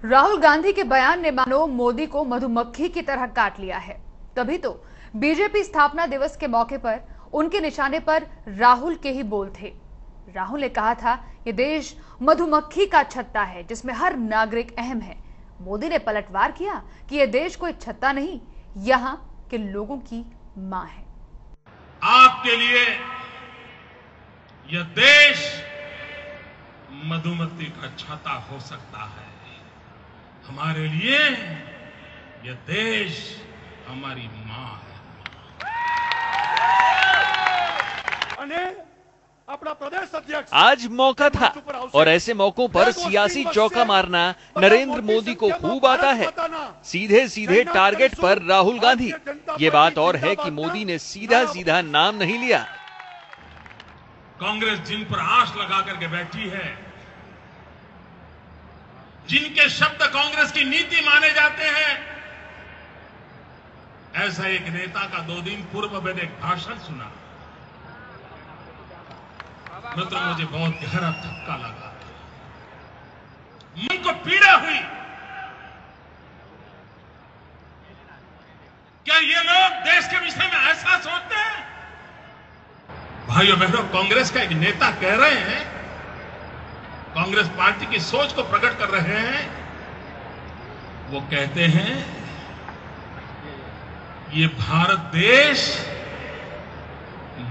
राहुल गांधी के बयान ने मानो मोदी को मधुमक्खी की तरह काट लिया है। तभी तो बीजेपी स्थापना दिवस के मौके पर उनके निशाने पर राहुल के ही बोल थे। राहुल ने कहा था, ये देश मधुमक्खी का छत्ता है जिसमें हर नागरिक अहम है। मोदी ने पलटवार किया कि यह देश कोई छत्ता नहीं, यहां के लोगों की मां है। आपके लिए यह देश मधुमक्खी का छत्ता हो सकता है, हमारे लिए यह देश हमारी मां है। आज मौका था और ऐसे मौकों पर सियासी चौका मारना नरेंद्र मोदी को खूब आता है। सीधे सीधे टारगेट पर राहुल गांधी। ये बात और है कि मोदी ने सीधा सीधा नाम नहीं लिया। कांग्रेस जिन पर आस लगा करके बैठी है, जिनके शब्द कांग्रेस की नीति माने जाते हैं, ऐसा एक नेता का 2 दिन पूर्व मैंने एक भाषण सुना, तो मुझे बहुत गहरा धक्का लगा, मन को पीड़ा हुई। क्या ये लोग देश के विषय में ऐसा सोचते हैं? भाइयों बहनों, कांग्रेस का एक नेता कह रहे हैं, कांग्रेस पार्टी की सोच को प्रकट कर रहे हैं। वो कहते हैं ये भारत देश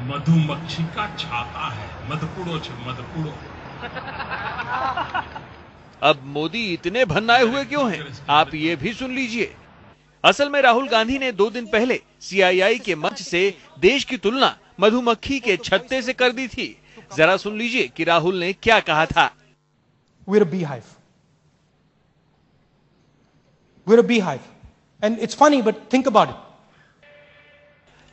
मधुमक्खी का छाता है। मधुपुड़ो छे मधुपुड़ो। अब मोदी इतने भन्नाए हुए क्यों हैं? आप ये भी सुन लीजिए। असल में राहुल गांधी ने 2 दिन पहले सीआईआई के मंच से देश की तुलना मधुमक्खी के छत्ते से कर दी थी। जरा सुन लीजिए कि राहुल ने क्या कहा था। We're a beehive. We're a beehive. And it's funny, but think about it.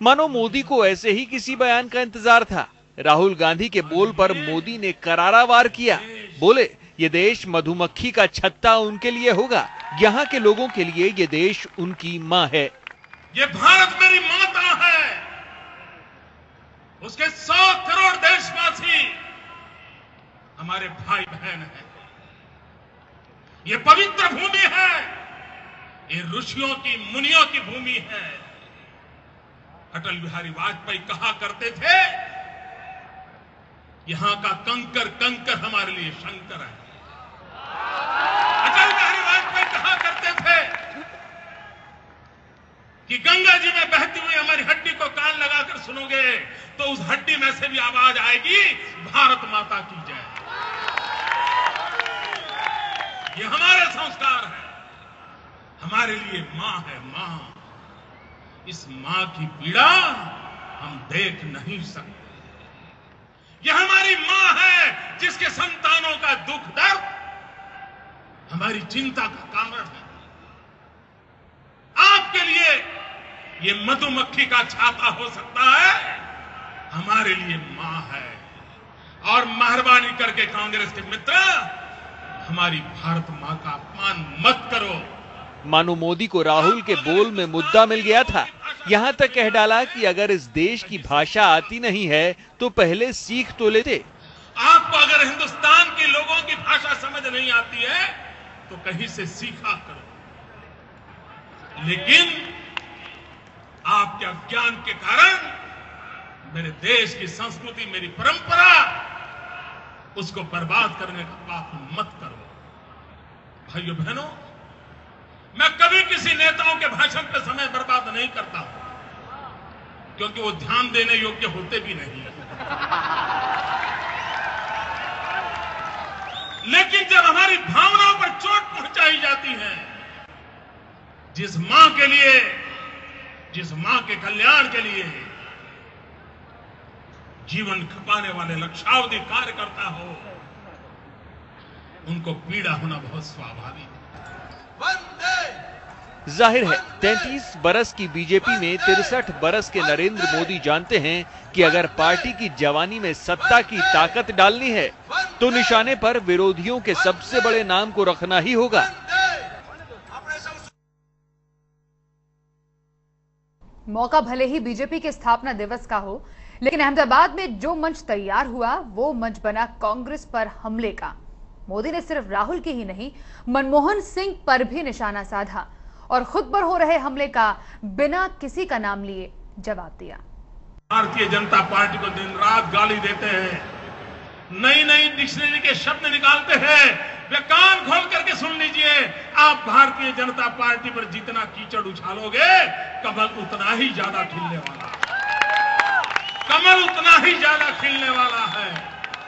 मानो मोदी को ऐसे ही किसी बयान का इंतजार था। राहुल गांधी के बोल पर मोदी ने करारा वार किया। बोले, ये देश मधुमक्खी का छत्ता उनके लिए होगा, यहाँ के लोगों के लिए ये देश उनकी माँ है। ये भारत मेरी माता है, उसके 100 करोड़ देशवासी हमारे भाई बहन हैं। ये पवित्र भूमि है, ये ऋषियों की मुनियों की भूमि है। अटल बिहारी वाजपेयी कहा करते थे, यहां का कंकर कंकर हमारे लिए शंकर है। अटल बिहारी वाजपेयी कहा करते थे कि गंगा जी में बहती हुई हमारी हड्डी को कान लगाकर सुनोगे तो उस हड्डी में से भी आवाज आएगी, भारत माता की जय। ये हमारे संस्कार है, हमारे लिए मां है मां। इस मां की पीड़ा हम देख नहीं सकते। यह हमारी मां है जिसके संतानों का दुख दर्द हमारी चिंता का कारण है। आपके लिए यह मधुमक्खी का छाता हो सकता है, हमारे लिए मां है। और मेहरबानी करके कांग्रेस के मित्र, हमारी भारत मां का अपमान मत करो। मानो मोदी को राहुल के बोल में मुद्दा मिल गया था। यहां तक कह डाला कि अगर इस देश की भाषा आती नहीं है तो पहले सीख तो लेते। आपको अगर हिंदुस्तान के लोगों की भाषा समझ नहीं आती है तो कहीं से सीखा करो, लेकिन आपके अज्ञान के कारण मेरे देश की संस्कृति, मेरी परंपरा, उसको बर्बाद करने का पाप मत करो। भाइयों बहनों, मैं कभी किसी नेताओं के भाषण पर समय बर्बाद नहीं करता हूं, क्योंकि वो ध्यान देने योग्य होते भी नहीं। लेकिन जब हमारी भावनाओं पर चोट पहुंचाई जाती है, जिस मां के लिए, जिस मां के कल्याण के लिए जीवन खपाने वाले लक्षावधि कार्यकर्ता हो, उनको पीड़ा होना बहुत स्वाभाविक है। जाहिर है 33 बरस की बीजेपी में 63 बरस के नरेंद्र मोदी जानते हैं कि अगर पार्टी की जवानी में सत्ता की ताकत डालनी है तो निशाने पर विरोधियों के सबसे बड़े नाम को रखना ही होगा। मौका भले ही बीजेपी के स्थापना दिवस का हो, लेकिन अहमदाबाद में जो मंच तैयार हुआ वो मंच बना कांग्रेस पर हमले का। मोदी ने सिर्फ राहुल की ही नहीं, मनमोहन सिंह पर भी निशाना साधा और खुद पर हो रहे हमले का बिना किसी का नाम लिए जवाब दिया। भारतीय जनता पार्टी को दिन रात गाली देते हैं, नई नई डिक्शनरी के शब्द निकालते हैं। वे कान खोल करके सुन लीजिए, आप भारतीय जनता पार्टी पर जितना कीचड़ उछालोगे, कमल उतना ही ज्यादा खिलने वाला है। कमल उतना ही ज्यादा खिलने वाला है।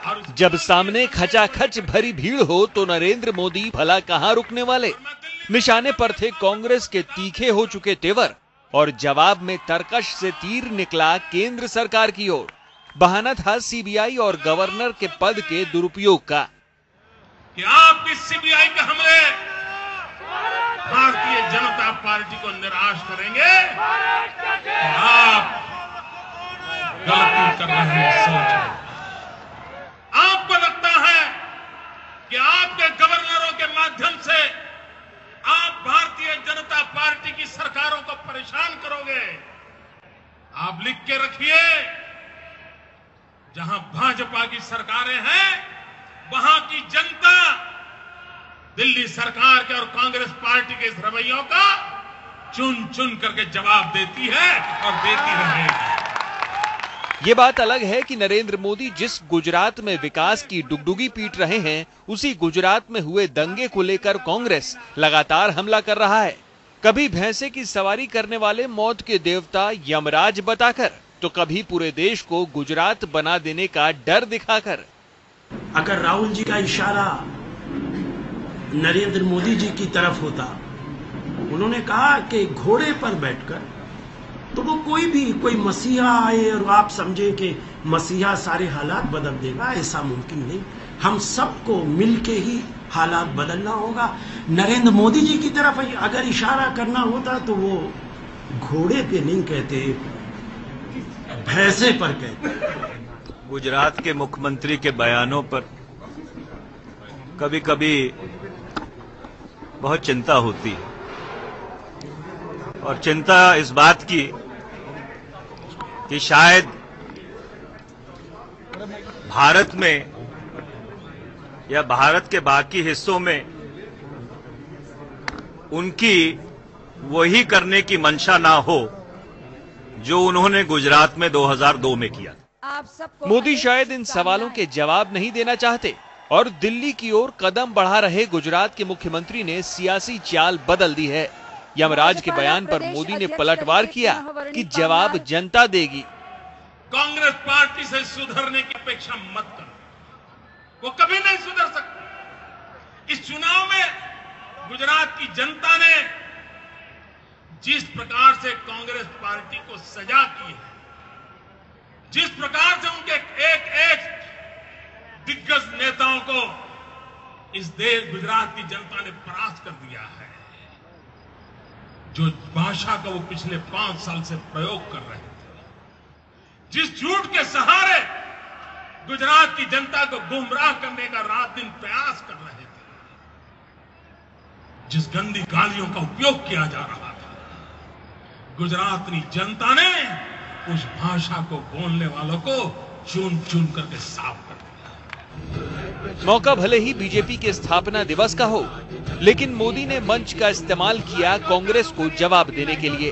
और जब सामने खचाखच भरी भीड़ हो तो नरेंद्र मोदी भला कहां रुकने वाले। निशाने पर थे कांग्रेस के तीखे हो चुके तेवर और जवाब में तरकश से तीर निकला केंद्र सरकार की ओर। बहाना था सीबीआई और गवर्नर के पद के दुरुपयोग का कि आपकी सीबीआई के हमले भारतीय जनता पार्टी को निराश करेंगे। आप गलती कर रहे हैं, सोच। आपको लगता है कि आपके गवर्नरों के माध्यम से आप भारतीय जनता पार्टी की सरकारों को परेशान करोगे। आप लिख के रखिए, जहां भाजपा की सरकारें हैं, वहां की जनता दिल्ली सरकार के और कांग्रेस पार्टी के इस रवैयों का चुन चुन करके जवाब देती है और देती रहेगी। ये बात अलग है कि नरेंद्र मोदी जिस गुजरात में विकास की डुगडुगी पीट रहे हैं, उसी गुजरात में हुए दंगे को लेकर कांग्रेस लगातार हमला कर रहा है। कभी भैंसे की सवारी करने वाले मौत के देवता यमराज बताकर, तो कभी पूरे देश को गुजरात बना देने का डर दिखाकर। अगर राहुल जी का इशारा नरेंद्र मोदी जी की तरफ होता, उन्होंने कहा कि घोड़े पर बैठकर, तो वो कोई मसीहा आए और आप समझे कि मसीहा सारे हालात बदल देगा, ऐसा मुमकिन नहीं। हम सबको मिलके ही हालात बदलना होगा। नरेंद्र मोदी जी की तरफ अगर इशारा करना होता तो वो घोड़े पे नहीं कहते, भैंसे पर कहते। गुजरात के मुख्यमंत्री के बयानों पर कभी कभी बहुत चिंता होती है, और चिंता इस बात की कि शायद भारत में या भारत के बाकी हिस्सों में उनकी वही करने की मंशा ना हो जो उन्होंने गुजरात में 2002 में किया। मोदी शायद इन सवालों के जवाब नहीं देना चाहते और दिल्ली की ओर कदम बढ़ा रहे गुजरात के मुख्यमंत्री ने सियासी चाल बदल दी है। यमराज के बयान पर मोदी ने पलटवार किया कि जवाब जनता देगी। कांग्रेस पार्टी से सुधरने की अपेक्षा मत करो, वो कभी नहीं सुधर सकती। इस चुनाव में गुजरात की जनता ने जिस प्रकार से कांग्रेस पार्टी को सजा की है, जिस प्रकार से उनके एक एक दिग्गज नेताओं को इस देश गुजरात की जनता ने परास्त कर दिया है, जो भाषा का वो पिछले 5 साल से प्रयोग कर रहे थे, जिस झूठ के सहारे गुजरात की जनता को गुमराह करने का रात दिन प्रयास कर रहे थे, जिस गंदी गालियों का उपयोग किया जा रहा था, गुजरात की जनता ने उस भाषा को बोलने वालों को चुन चुन करके साफ कर दिया। मौका भले ही बीजेपी के स्थापना दिवस का हो, लेकिन मोदी ने मंच का इस्तेमाल किया कांग्रेस को जवाब देने के लिए।